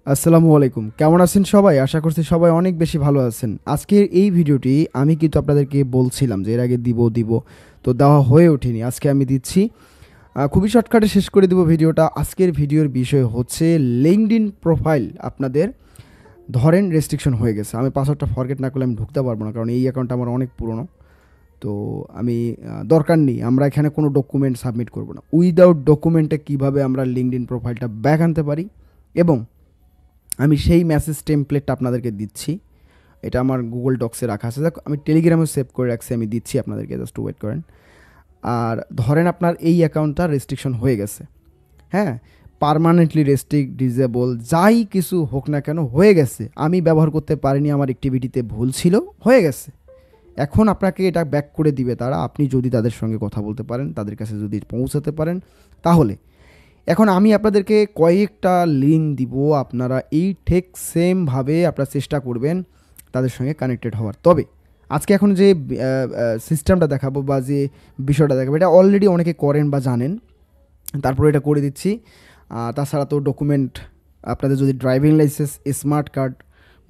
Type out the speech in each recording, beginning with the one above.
আসসালামু আলাইকুম। কেমন আছেন সবাই? আশা করছি সবাই অনেক বেশি ভালো আছেন। আজকের এই ভিডিওটি আমি কিন্তু আপনাদেরকে বলছিলাম যে এর আগে দিব। তো দেওয়া হয়ে ওঠেনি। আজকে আমি দিচ্ছি। খুবই শর্টকাটে শেষ করে দিব ভিডিওটা। আজকের ভিডিওর বিষয় হচ্ছে লিঙ্কডইন প্রোফাইল আপনাদের ধরেন রেস্ট্রিকশন হয়ে গেছে। আমি পাসওয়ার্ডটা ফরগেট না করলে আমি ঢুকতে পারবো না। কারণ এই অ্যাকাউন্টটা আমার অনেক পুরনো। তো আমি দরকার নেই। আমরা এখানে কোনো ডকুমেন্ট সাবমিট করব না। উইদাউট ডকুমেন্টে কিভাবে আমরা লিঙ্কডইন প্রোফাইলটা ব্যাক আনতে পারি এবং আমি সেই মেসেজ টেমপ্লেটটা আপনাদেরকে দিচ্ছি। এটা আমার গুগল ডক্সে রাখা আছে। আমি টেলিগ্রামে সেভ করে রাখছি, আমি দিচ্ছি আপনাদেরকে, জাস্ট ওয়েট করেন। আর ধরেন আপনার এই অ্যাকাউন্টটা রেস্ট্রিকশন হয়ে গেছে, হ্যাঁ, পার্মানেন্টলি রেস্ট্রিক্ট, ডিজেবল, যাই কিছু হোক না কেন হয়ে গেছে। আমি ব্যবহার করতে পারিনি, আমার অ্যাক্টিভিটিতে ভুল ছিল, হয়ে গেছে। এখন আপনাকে এটা ব্যাক করে দিবে তারা, আপনি যদি তাদের সঙ্গে কথা বলতে পারেন, তাদের কাছে যদি পৌঁছাতে পারেন তাহলে। এখন আমি আপনাদেরকে কয়েকটা লিঙ্ক দিব, আপনারা এই ঠিক সেমভাবে আপনারা চেষ্টা করবেন তাদের সঙ্গে কানেক্টেড হওয়ার। তবে আজকে এখন যে সিস্টেমটা দেখাবো বা যে বিষয়টা দেখাবো, এটা অলরেডি অনেকে করেন বা জানেন, তারপরে এটা করে দিচ্ছি। তাছাড়া তো ডকুমেন্ট, আপনাদের যদি ড্রাইভিং লাইসেন্স, স্মার্ট কার্ড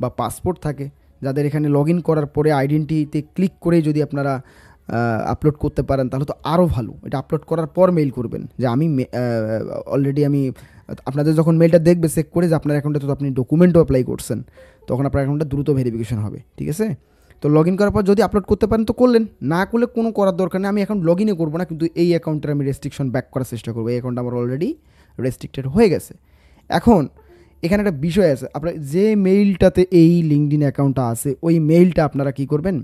বা পাসপোর্ট থাকে, যাদের এখানে লগ ইন করার পরে আইডেন্টিটিতে ক্লিক করেই যদি আপনারা আপলোড করতে পারেন তাহলে তো আরও ভালো। এটা আপলোড করার পর মেইল করবেন যে আমি অলরেডি আমি, আপনাদের যখন মেইলটা দেখবে চেক করে যে আপনার অ্যাকাউন্টে তো আপনি ডকুমেন্টও অ্যাপ্লাই করছেন, তখন আপনার অ্যাকাউন্টটা দ্রুত ভেরিফিকেশন হবে, ঠিক আছে? তো লগ ইন করার পর যদি আপলোড করতে পারেন তো করলেন, না করলে কোনো করার দরকার নেই। আমি অ্যাকাউন্ট লগ ইনই করবো না, কিন্তু এই অ্যাকাউন্টের আমি রেস্ট্রিকশন ব্যাক করার চেষ্টা করবো। এই অ্যাকাউন্ট আমার অলরেডি রেস্ট্রিক্টেড হয়ে গেছে। এখন এখানে একটা বিষয় আছে, আপনার যে মেইলটাতে এই লিঙ্কডইন অ্যাকাউন্টটা আছে ওই মেইলটা আপনারা কী করবেন,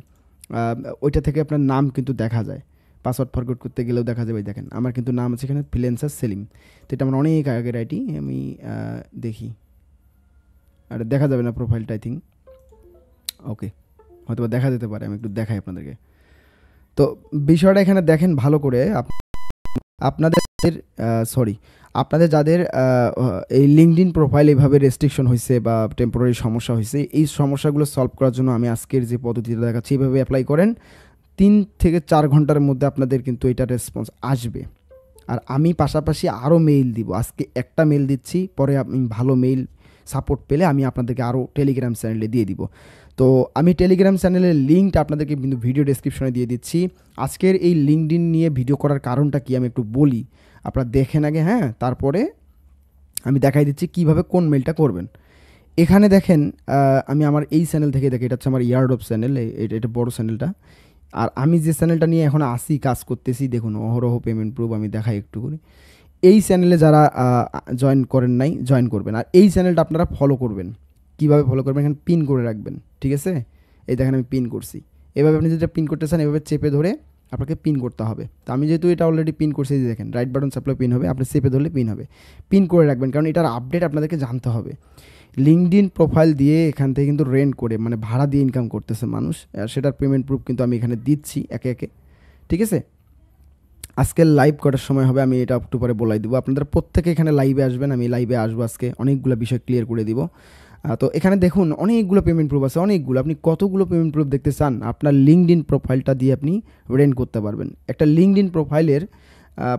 ওইটা থেকে আপনার নাম কিন্তু দেখা যায়। পাসওয়ার্ড ফরগেট করতে গেলেও দেখা যাবে। দেখেন আমার কিন্তু নাম আছে এখানে ফ্রিল্যান্সার সেলিম। তো এটা আমার অনেক আগের আইডি। আমি দেখি, আর দেখা যাবে না প্রোফাইলটা, আই থিঙ্ক। ওকে, হয়তো দেখা যেতে পারে, আমি একটু দেখাই আপনাদেরকে। তো বিষয়টা এখানে দেখেন ভালো করে। আপনাদের সরি, আপনাদের যাদের এই লিঙ্কডইন প্রোফাইল এভাবে রেস্ট্রিকশন হয়েছে বা টেম্পোরারি সমস্যা হয়েছে, এই সমস্যাগুলো সলভ করার জন্য আমি আজকের যে পদ্ধতিটা দেখাচ্ছি এইভাবে অ্যাপ্লাই করেন, 3 থেকে 4 ঘন্টার মধ্যে আপনাদের কিন্তু এটা রেসপন্স আসবে। আর আমি পাশাপাশি আরও মেইল দিব। আজকে একটা মেইল দিচ্ছি, পরে আমি ভালো মেইল সাপোর্ট পেলে আমি আপনাদেরকে আরও টেলিগ্রাম চ্যানেলে দিয়ে দিব। তো আমি টেলিগ্রাম চ্যানেলের লিঙ্কটা আপনাদেরকে কিন্তু ভিডিও ডেসক্রিপশনে দিয়ে দিচ্ছি। আজকের এই লিঙ্কডইন নিয়ে ভিডিও করার কারণটা কি আমি একটু বলি, আপনারা দেখেন আগে, হ্যাঁ, তারপরে আমি দেখাই দিচ্ছি কীভাবে কোন মেইলটা করবেন। এখানে দেখেন, আমি আমার এই চ্যানেল থেকে দেখি, এটা হচ্ছে আমার ইয়ার্ড অফ চ্যানেল, এটা বড় চ্যানেলটা। আর আমি যে চ্যানেলটা নিয়ে এখন আসি, কাজ করতেছি, দেখুন অহরহ পেমেন্ট প্রুফ, আমি দেখাই একটু করে। এই চ্যানেলে যারা জয়েন করেন নাই, জয়েন করবেন। আর এই চ্যানেলটা আপনারা ফলো করবেন। কীভাবে ফলো করবেন, এখানে পিন করে রাখবেন, ঠিক আছে? এই দেখেন আমি পিন করছি। এভাবে আপনি যেটা পিন করতে চান এভাবে চেপে ধরে আপনাকে পিন করতে হবে। তো আমি যেহেতু এটা অলরেডি পিন করছি, যে দেখেন রাইট বাটন চাপলে পিন হবে, আপনি চেপে ধরলে পিন হবে। পিন করে রাখবেন, কারণ এটার আপডেট আপনাদেরকে জানতে হবে। লিঙ্কডইন প্রোফাইল দিয়ে এখান থেকে কিন্তু রেন্ট করে, মানে ভাড়া দিয়ে ইনকাম করতেছে মানুষ, সেটার পেমেন্ট প্রুফ কিন্তু আমি এখানে দিচ্ছি একে একে, ঠিক আছে? আজকের লাইভ করার সময় হবে, আমি এটা একটু পরে বলাই দিব। আপনাদের প্রত্যেকে এখানে লাইভে আসবেন, আমি লাইভে আসবো আজকে, অনেকগুলো বিষয় ক্লিয়ার করে দিব। তো এখানে দেখুন অনেকগুলো পেমেন্ট প্রুফ আছে, অনেকগুলো। আপনি কতগুলো পেমেন্ট প্রুফ দেখতে চান, আপনার লিঙ্কডইন প্রোফাইলটা দিয়ে আপনি রেন্ট করতে পারবেন। একটা লিঙ্কডইন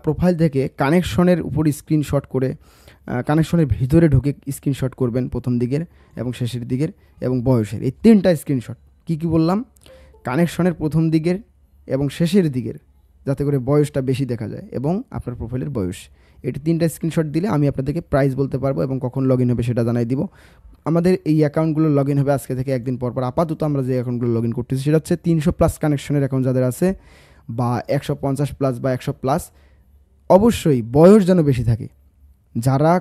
প্রোফাইল থেকে কানেকশনের উপর স্ক্রিনশট করে, কানেকশনের ভিতরে ঢুকে স্ক্রিনশট করবেন, প্রথম দিকের এবং শেষের দিকের এবং বয়সের, এই 3টা স্ক্রিনশট। কী কী বললাম? কানেকশনের প্রথম দিকের এবং শেষের দিকের, যাতে করে বয়সটা বেশি দেখা যায়, এবং আপনার প্রোফাইলের বয়স। এটি 3টা স্ক্রিনশট দিলে আমি আপনাদেরকে প্রাইস বলতে পারবো এবং কখন লগ ইন হবে সেটা জানাই দিব। আমাদের এই অ্যাকাউন্টগুলো লগ ইন হবে আজকে থেকে একদিন পর পর। আপাতত আমরা যে অ্যাকাউন্টগুলো লগ ইন করতেছি সেটা হচ্ছে 300+ কানেকশনের অ্যাকাউন্ট যাদের আছে, বা 150+ বা 100+। অবশ্যই বয়স যেন বেশি থাকে। যারা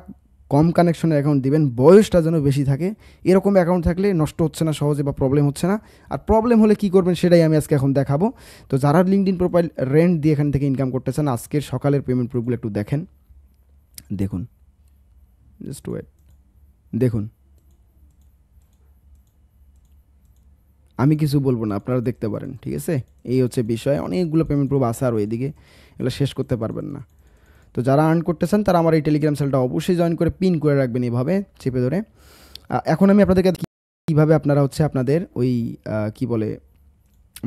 কম কানেকশনের অ্যাকাউন্ট দিবেন, বয়সটা যেন বেশি থাকে। এরকম অ্যাকাউন্ট থাকলে নষ্ট হচ্ছে না সহজে, বা প্রবলেম হচ্ছে না। আর প্রবলেম হলে কী করবেন সেটাই আমি আজকে এখন দেখাবো। তো যারা লিঙ্কডইন প্রোফাইল রেন্ট দিয়ে এখান থেকে ইনকাম করতে চান, আজকের সকালের পেমেন্ট প্রুফগুলো একটু দেখেন। দেখুন, জাস্ট ওয়েট, দেখুন, আমি কিছু বলবো না, আপনারা দেখতে পারেন, ঠিক আছে? এই হচ্ছে বিষয়। অনেকগুলো পেমেন্ট প্রুফ আছে আরও এদিকে, এগুলো শেষ করতে পারবেন না। তো যারা আর্ন করতে চান তারা আমার এই টেলিগ্রাম চ্যানেলটা অবশ্যই জয়েন করে পিন করে রাখবেন এভাবে চেপে ধরে। এখন আমি আপনাদেরকে কীভাবে আপনারা হচ্ছে আপনাদের ওই কি বলে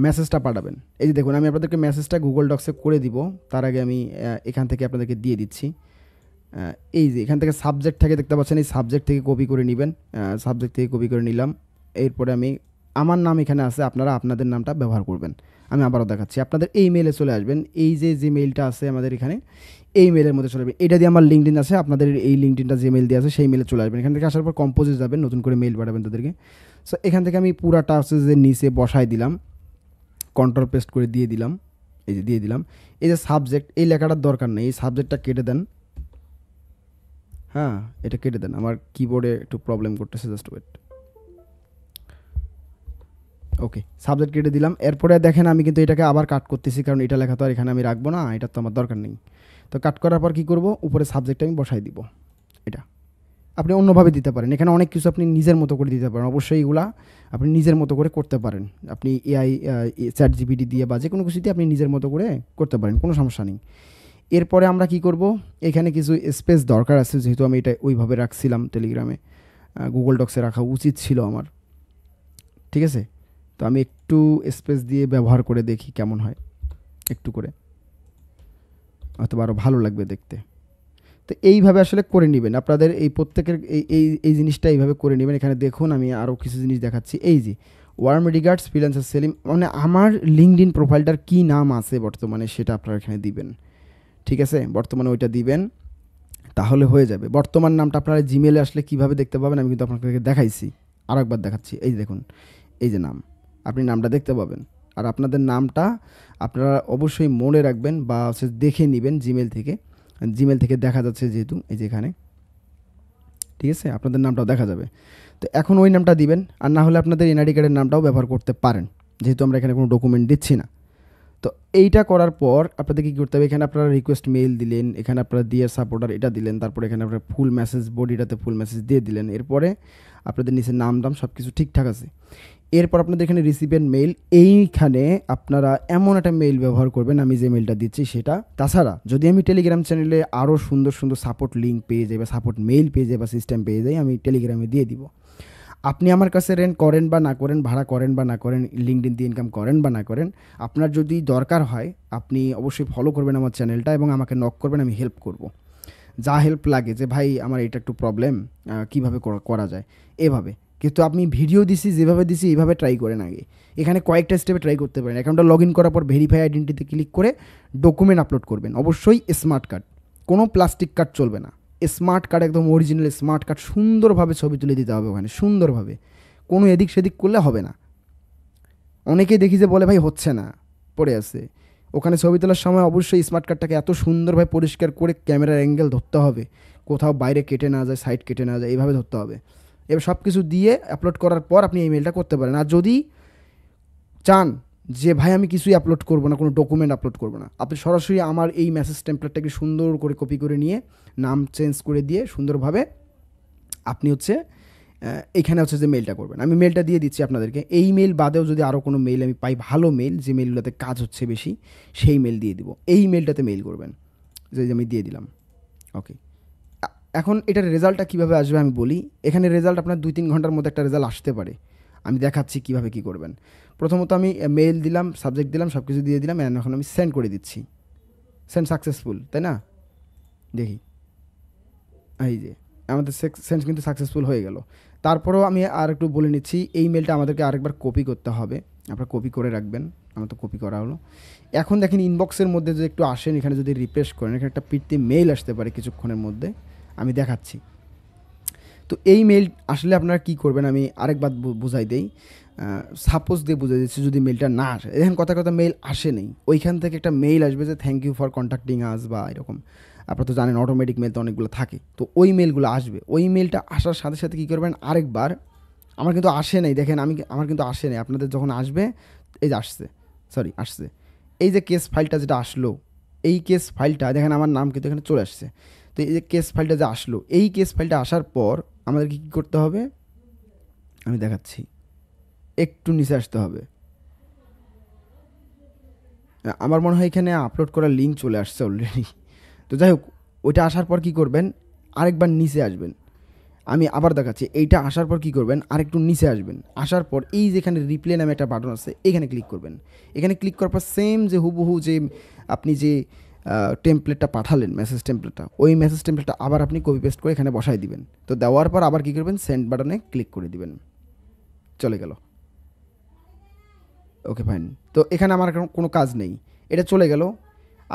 মেসেজটা পাঠাবেন। এই যে দেখুন, আমি আপনাদেরকে মেসেজটা গুগল ডক্সে করে দিব, তার আগে আমি এখান থেকে আপনাদেরকে দিয়ে দিচ্ছি। এই যে এখান থেকে সাবজেক্ট থেকে দেখতে পাচ্ছেন, এই সাবজেক্ট থেকে কপি করে নেবেন। সাবজেক্ট থেকে কপি করে নিলাম। এরপরে আমি আমার নাম এখানে আছে, আপনারা আপনাদের নামটা ব্যবহার করবেন। আমি আবারও দেখাচ্ছি, আপনাদের এই মেইলে চলে আসবেন। এই যে মেইলটা আছে আমাদের এখানে, এই মেইলের মধ্যে চলে আসবেন। এটা দিয়ে আমার লিঙ্কডিন আছে, আপনাদের এই লিঙ্কডিনটা যে মেইল দিয়ে আছে সেই মেইলে চলে আসবেন। এখান থেকে আসার পর কম্পোজে যাবেন, নতুন করে মেইল পাঠাবেন তাদেরকে। সো এখান থেকে আমি পুরাটা আছে যে নিচে বসাই দিলাম, কন্ট্রোল পেস্ট করে দিয়ে দিলাম। এই যে দিয়ে দিলাম। এই যে সাবজেক্ট, এই লেখাটার দরকার নেই, এই সাবজেক্টটা কেটে দেন। হ্যাঁ, এটা কেটে দেন, আমার কিবোর্ডে একটু প্রবলেম করতেছে, জাস্ট ওয়েট। ওকে, সাবজেক্ট কেটে দিলাম। এরপরে দেখেন আমি কিন্তু এটাকে আবার কাট করতেছি, কারণ এটা লেখা তো আর এখানে আমি রাখবো না, এটা তো আমার দরকার নেই। তো কাট করার পর কী করব, উপরে সাবজেক্টটা আমি বসাই দিব। এটা আপনি অন্যভাবে দিতে পারেন, এখানে অনেক কিছু আপনি নিজের মতো করে দিতে পারেন। অবশ্যই এগুলা আপনি নিজের মতো করে করতে পারেন। আপনি এআই, চ্যাট জিপিটি দিয়ে বা যে কোনো কিছু দিয়ে আপনি নিজের মতো করে করতে পারেন, কোনো সমস্যা নেই। এরপরে আমরা কি করব, এখানে কিছু স্পেস দরকার আছে, যেহেতু আমি এটা ওইভাবে রাখছিলাম টেলিগ্রামে, গুগল ডক্সে রাখা উচিত ছিল আমার, ঠিক আছে। তো আমি একটু স্পেস দিয়ে ব্যবহার করে দেখি কেমন হয়, একটু করে, অথবা আরও ভালো লাগবে দেখতে। তো এইভাবে আসলে করে নেবেন আপনাদের এই প্রত্যেকের এই জিনিসটা এইভাবে করে নেবেন। এখানে দেখুন আমি আরও কিছু জিনিস দেখাচ্ছি। এই যে ওয়ার্ম রিগার্ডস ফ্রিল্যান্সার সেলিম, মানে আমার লিঙ্কডইন প্রোফাইলটার কী নাম আছে বর্তমানে সেটা আপনারা এখানে দিবেন, ঠিক আছে। বর্তমানে ওইটা দিবেন, তাহলে হয়ে যাবে। বর্তমান নামটা আপনারা জিমেলে আসলে কীভাবে দেখতে পাবেন আমি কিন্তু আপনাদেরকে দেখাইছি, আরও একবার দেখাচ্ছি। এই দেখুন, এই যে নাম, আপনি নামটা দেখতে পাবেন। আর আপনাদের নামটা আপনারা অবশ্যই মনে রাখবেন বা হচ্ছে দেখে নেবেন জিমেল থেকে দেখা যাচ্ছে যেহেতু, এই যে এখানে, ঠিক আছে, আপনাদের নামটাও দেখা যাবে। তো এখন ওই নামটা দিবেন, আর না হলে আপনাদের এনআইডি কার্ডের নামটাও ব্যবহার করতে পারেন, যেহেতু আমরা এখানে কোনো ডকুমেন্ট দিচ্ছি না। তো এইটা করার পর আপনাদের কী করতে হবে, এখানে আপনারা রিকোয়েস্ট মেইল দিলেন, এখানে আপনারা ডিয়ার সাপোর্টার এটা দিলেন, তারপরে এখানে আপনারা ফুল মেসেজ, বডিটাতে ফুল মেসেজ দিয়ে দিলেন। এরপরে আপনাদের নিচে নাম দাম সব কিছু ঠিকঠাক আছে। এরপর আপনাদের এখানে রিসিভেন্ট মেইল, এইখানে আপনারা এমন একটা মেইল ব্যবহার করবেন, আমি যে মেইলটা দিচ্ছি সেটা। তাছাড়া যদি আমি টেলিগ্রাম চ্যানেলে আরও সুন্দর সুন্দর সাপোর্ট লিঙ্ক পেয়ে যাই বা সাপোর্ট মেইল পেয়ে যাই বা সিস্টেম পেয়ে যাই, আমি টেলিগ্রামে দিয়ে দিব। আপনি আমার কাছে রেন্ট করেন বা না করেন, ভাড়া করেন বা না করেন, লিঙ্কডইন দিয়ে ইনকাম করেন বা না করেন, আপনার যদি দরকার হয় আপনি অবশ্যই ফলো করবেন আমার চ্যানেলটা এবং আমাকে নক করবেন, আমি হেল্প করব। যা হেল্প লাগে, যে ভাই আমার এটা একটু প্রবলেম, কীভাবে করা যায় এভাবে। কিন্তু আপনি ভিডিও দিছি যেভাবে দিছি এইভাবে ট্রাই করেন আগে। এখানে কয়েকটা স্টেপে ট্রাই করতে পারেন। অ্যাকাউন্টটা লগ ইন করার পর ভেরিফাই আইডেন্টিটিতে ক্লিক করে ডকুমেন্ট আপলোড করবেন, অবশ্যই স্মার্ট কার্ড, কোনো প্লাস্টিক কার্ড চলবে না। স্মার্ট কার্ড, একদম অরিজিনাল স্মার্ট কার্ড, সুন্দরভাবে ছবি তুলে দিতে হবে ওখানে, সুন্দরভাবে, কোনো এদিক সেদিক করলে হবে না। অনেকেই দেখি যে বলে ভাই হচ্ছে না, পড়ে আছে। ওখানে ছবি তোলার সময় অবশ্যই স্মার্ট কার্ডটাকে এত সুন্দরভাবে পরিষ্কার করে ক্যামেরার অ্যাঙ্গেল ধরতে হবে, কোথাও বাইরে কেটে না যায়, সাইড কেটে না যায়, এইভাবে ধরতে হবে। এবার সব কিছু দিয়ে আপলোড করার পর আপনি এই মেলটা করতে পারেন। আর যদি চান যে ভাই আমি কিছুই আপলোড করবো না, কোনো ডকুমেন্ট আপলোড করবো না, আপনি সরাসরি আমার এই মেসেজ টেমপ্লেটটাকে সুন্দর করে কপি করে নিয়ে নাম চেঞ্জ করে দিয়ে সুন্দরভাবে আপনি হচ্ছে এখানে হচ্ছে যে মেলটা করবেন। আমি মেলটা দিয়ে দিচ্ছি আপনাদেরকে। এই মেল বাদেও যদি আরও কোনো মেল আমি পাই, ভালো মেল, যে মেলগুলোতে কাজ হচ্ছে বেশি, সেই মেল দিয়ে দিব। এই মেলটাতে মেল করবেন, যে আমি দিয়ে দিলাম। ওকে, এখন এটার রেজাল্টটা কীভাবে আসবে আমি বলি। এখানে রেজাল্ট আপনার 2-3 ঘন্টার মধ্যে একটা রেজাল্ট আসতে পারে, আমি দেখাচ্ছি কীভাবে কী করবেন। প্রথমত আমি মেল দিলাম, সাবজেক্ট দিলাম, সব কিছু দিয়ে দিলাম, এখন আমি সেন্ড করে দিচ্ছি। সেন্ড সাকসেসফুল, তাই না? দেখি, এই যে আমাদের সেন্ড কিন্তু সাকসেসফুল হয়ে গেল। তারপরেও আমি আর একটু বলে নিচ্ছি, এই মেলটা আমাদেরকে আরেকবার কপি করতে হবে, আপনারা কপি করে রাখবেন। আমার তো কপি করা হলো। এখন দেখেন ইনবক্সের মধ্যে যদি একটু আসেন, এখানে যদি রিফ্রেশ করেন, এখানে একটা পিটি মেইল আসতে পারে কিছুক্ষণের মধ্যে, আমি দেখাচ্ছি। তো এই মেইল আসলে আপনারা কী করবেন আমি আরেকবার বুঝাই দেই, সাপোজ দিয়ে বুঝাই দিচ্ছি। যদি মেইলটা না আসে, দেখেন কথা মেইল আসে নেই, ওইখান থেকে একটা মেইল আসবে যে থ্যাংক ইউ ফর কন্ট্যাক্টিং আস বা এরকম। আপনারা তো জানেন অটোমেটিক মেল তো অনেকগুলো থাকে, তো ওই মেলগুলো আসবে। ওই মেলটা আসার সাথে সাথে কী করবেন, আরেকবার, আমার কিন্তু আসে নাই, দেখেন আমার কিন্তু আসে নাই, আপনাদের যখন আসবে, এই যে আসছে, এই যে কেস ফাইলটা যেটা আসলো, এই কেস ফাইলটা দেখেন আমার নাম কিন্তু এখানে চলে আসছে। তো এই যে কেস ফাইলটা যে আসলো, এই কেস ফাইলটা আসার পর আমাদেরকে কী করতে হবে আমি দেখাচ্ছি, একটু নিচে আসতে হবে। আমার মনে হয় এখানে আপলোড করার লিঙ্ক চলে আসছে অলরেডি। তো যাই হোক, ওইটা আসার পর কী করবেন, আরেকবার নিচে আসবেন। আমি আবার দেখাচ্ছি, এইটা আসার পর কী করবেন, আরেকটু নিচে আসবেন। আসার পর এই যেখানে রিপ্লে নামে একটা বাটন আছে, এখানে ক্লিক করবেন। এখানে ক্লিক করার পর সেম যে হুবহু যে আপনি যে টেমপ্লেটটা পাঠালেন, মেসেজ টেমপ্লেটটা, ওই মেসেজ টেমপ্লেটটা আবার আপনি কপি পেস্ট করে এখানে বসাই দিবেন। তো দেওয়ার পর আবার কী করবেন, সেন্ড বাটনে ক্লিক করে দিবেন, চলে গেল। Okay fine. তো এখানে আমার কোনো কাজ নেই, এটা চলে গেল।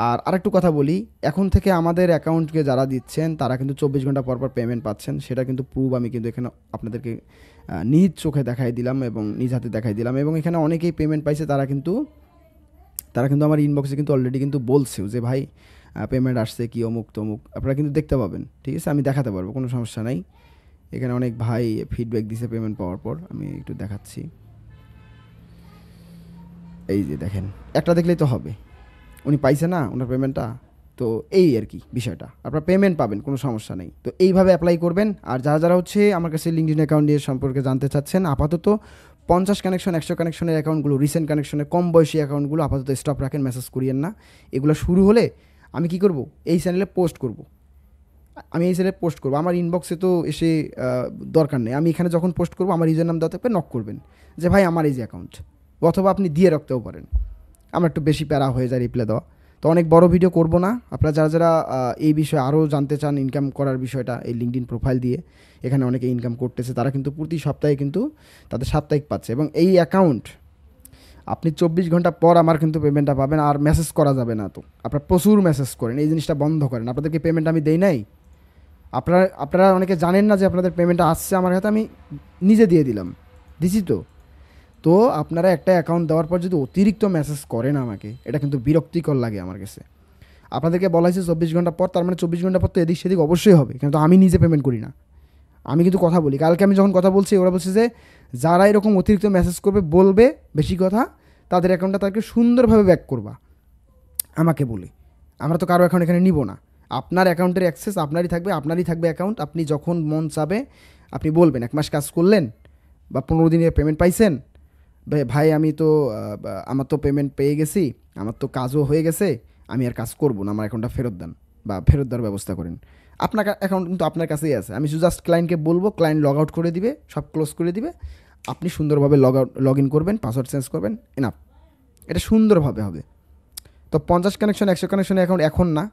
আর আরেকটু কথা বলি, এখন থেকে আমাদের অ্যাকাউন্টকে যারা দিচ্ছেন তারা কিন্তু 24 ঘন্টা পর পর পেমেন্ট পাচ্ছেন। সেটা কিন্তু প্রুফ আমি কিন্তু এখানে আপনাদেরকে নিজ চোখে দেখাই দিলাম এবং নিজ হাতে দেখাই দিলাম। এবং এখানে অনেকেই পেমেন্ট পাইছে, তারা কিন্তু আমার ইনবক্সে কিন্তু অলরেডি কিন্তু বলছেও যে ভাই পেমেন্ট আসছে, কি অমুক তমুক, আপনারা কিন্তু দেখতে পাবেন। ঠিক আছে, আমি দেখাতে পারবো, কোনো সমস্যা নাই। এখানে অনেক ভাই ফিডব্যাক দিছে পেমেন্ট পাওয়ার পর, আমি একটু দেখাচ্ছি। এই যে দেখেন, একটা দেখলেই তো হবে, উনি পাইছে না ওনার পেমেন্টটা। তো এই আর কি বিষয়টা, আপনারা পেমেন্ট পাবেন, কোনো সমস্যা নেই। তো এইভাবে অ্যাপ্লাই করবেন। আর যারা যারা হচ্ছে আমার কাছে লিঙ্কডইন অ্যাকাউন্ট নিয়ে সম্পর্কে জানতে চাচ্ছেন, আপাতত 50 কানেকশন 100 কানেকশনের অ্যাকাউন্টগুলো, রিসেন্ট কানেকশনের কম বয়সী অ্যাকাউন্টগুলো আপাতত স্টপ রাখেন, মেসেজ করিয়েন না। এগুলো শুরু হলে আমি কি করব, এই চ্যানেলে পোস্ট করব। আমার ইনবক্সে তো এসে দরকার নেই। আমি এখানে যখন পোস্ট করবো আমার ইউজার নাম দেওয়া থাকবে, নক করবেন যে ভাই আমার এই যে অ্যাকাউন্ট, অথবা আপনি দিয়ে রাখতেও পারেন। আমার একটু বেশি প্যারা হয়ে যায় রিপ্লাই দেওয়া। তো অনেক বড় ভিডিও করব না। আপনারা যারা যারা এই বিষয়ে আরও জানতে চান, ইনকাম করার বিষয়টা, এই লিঙ্কডইন প্রোফাইল দিয়ে এখানে অনেকে ইনকাম করতেছে, তারা কিন্তু প্রতি সপ্তাহে কিন্তু তাদের সাপ্তাহিক পাচ্ছে। এবং এই অ্যাকাউন্ট আপনি 24 ঘন্টা পর আমার কিন্তু পেমেন্টটা পাবেন। আর মেসেজ করা যাবে না, তো আপনারা প্রচুর মেসেজ করেন, এই জিনিসটা বন্ধ করেন। আপনাদেরকে পেমেন্ট আমি দেই নাই, আপনারা অনেকে জানেন না যে আপনাদের পেমেন্টটা আসছে আমার হাতে, আমি নিজে দিয়ে দিছি। তো আপনারা একটা অ্যাকাউন্ট দেওয়ার পর যদি অতিরিক্ত মেসেজ করেন আমাকে, এটা কিন্তু বিরক্তিকর লাগে আমার কাছে। আপনাদেরকে বলা হয়েছে 24 ঘন্টা পর, তার মানে 24 ঘন্টা পর তো এদিক সেদিক অবশ্যই হবে, কিন্তু আমি নিজে পেমেন্ট করি না। আমি কিন্তু কথা বলি। কালকে আমি যখন কথা বলছি, ওরা বলছে যে যারা এরকম অতিরিক্ত মেসেজ করবে, বলবে বেশি কথা, তাদের অ্যাকাউন্টটা তাদেরকে সুন্দরভাবে ব্যাক করবা আমাকে বলে। আমরা তো কারো অ্যাকাউন্ট এখানে নিব না। আপনার অ্যাকাউন্টের অ্যাক্সেস আপনারই থাকবে অ্যাকাউন্ট। আপনি যখন মন চাবে আপনি বলবেন, 1 মাস কাজ করলেন বা 15 দিনের পেমেন্ট পাইছেন, ভাই আমি তো আমার তো পেমেন্ট পেয়ে গেছি, আমার তো কাজও হয়ে গেছে, আমি আর কাজ করবো না, আমার অ্যাকাউন্টটা ফেরত দেন বা ফেরত দেওয়ার ব্যবস্থা করেন। আপনার অ্যাকাউন্ট কিন্তু আপনার কাছেই আছে। আমি জাস্ট ক্লায়েন্টকে বলবো, ক্লায়েন্ট লগ আউট করে দিবে, সব ক্লোজ করে দিবে, আপনি সুন্দরভাবে লগ ইন করবেন, পাসওয়ার্ড চেঞ্জ করবেন, এনাফ। এটা সুন্দরভাবে হবে। তো 50 কানেকশন 100 কানেকশনের অ্যাকাউন্ট এখন না,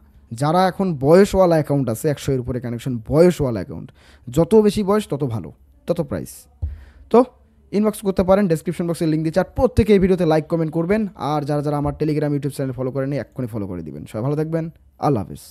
যারা এখন বয়সওয়ালা অ্যাকাউন্ট আছে, 100-এর উপরে কানেকশন বয়সওয়ালা অ্যাকাউন্ট, যত বেশি বয়স তত ভালো, তত প্রাইস। তো ইনবক্স করতে পারেন, ডেসক্রিপশন বক্সে লিঙ্ক দিচ্ছে। আর প্রত্যেকে এই ভিডিওতে লাইক কমেন্ট করবেন। আর যারা যারা আমার টেলিগ্রাম ইউটিউব চ্যানেল ফলো করেনি, এক্ষুনি ফলো করে দিবেন। সবাই ভালো থাকবেন, আল্লাহ হাফিজ।